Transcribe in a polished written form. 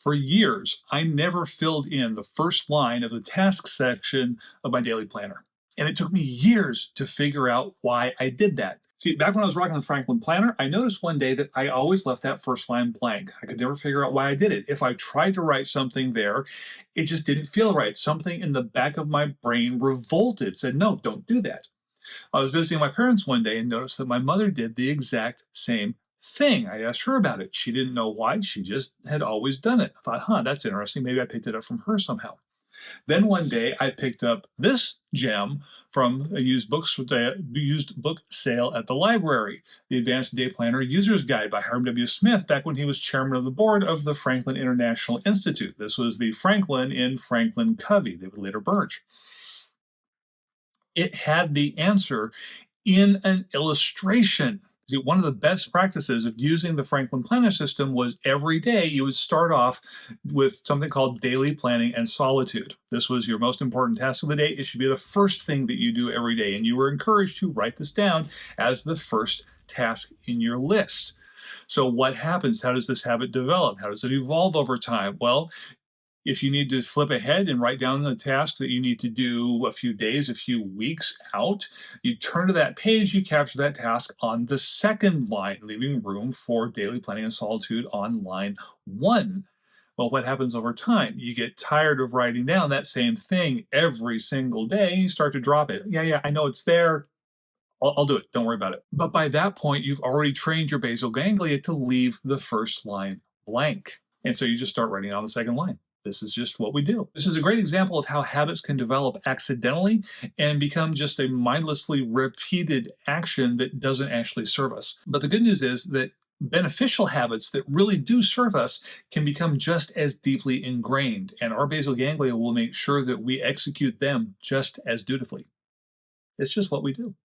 For years, I never filled in the first line of the task section of my daily planner. And it took me years to figure out why I did that. See, back when I was rocking the Franklin Planner, I noticed one day that I always left that first line blank. I could never figure out why I did it. If I tried to write something there, it just didn't feel right. Something in the back of my brain revolted, said, no, don't do that. I was visiting my parents one day and noticed that my mother did the exact same thing. I asked her about it. She didn't know why. She just had always done it. I thought, that's interesting. Maybe I picked it up from her somehow. Then one day I picked up this gem from a used book sale at the library, the Advanced Day Planner User's Guide by Hiram W. Smith, back when he was chairman of the board of the Franklin International Institute. This was the Franklin in Franklin Covey. They would later merge. It had the answer in an illustration. See, one of the best practices of using the Franklin Planner system was every day you would start off with something called daily planning and solitude. This was your most important task of the day. It should be the first thing that you do every day. And you were encouraged to write this down as the first task in your list. So what happens? How does this habit develop? How does it evolve over time? Well, if you need to flip ahead and write down the task that you need to do a few days, a few weeks out, you turn to that page, you capture that task on the second line, leaving room for daily planning and solitude on line 1. Well, what happens over time? You get tired of writing down that same thing every single day, and you start to drop it. Yeah, I know it's there. I'll do it. Don't worry about it. But by that point, you've already trained your basal ganglia to leave the first line blank. And so you just start writing on the second line. This is just what we do. This is a great example of how habits can develop accidentally and become just a mindlessly repeated action that doesn't actually serve us. But the good news is that beneficial habits that really do serve us can become just as deeply ingrained, and our basal ganglia will make sure that we execute them just as dutifully. It's just what we do.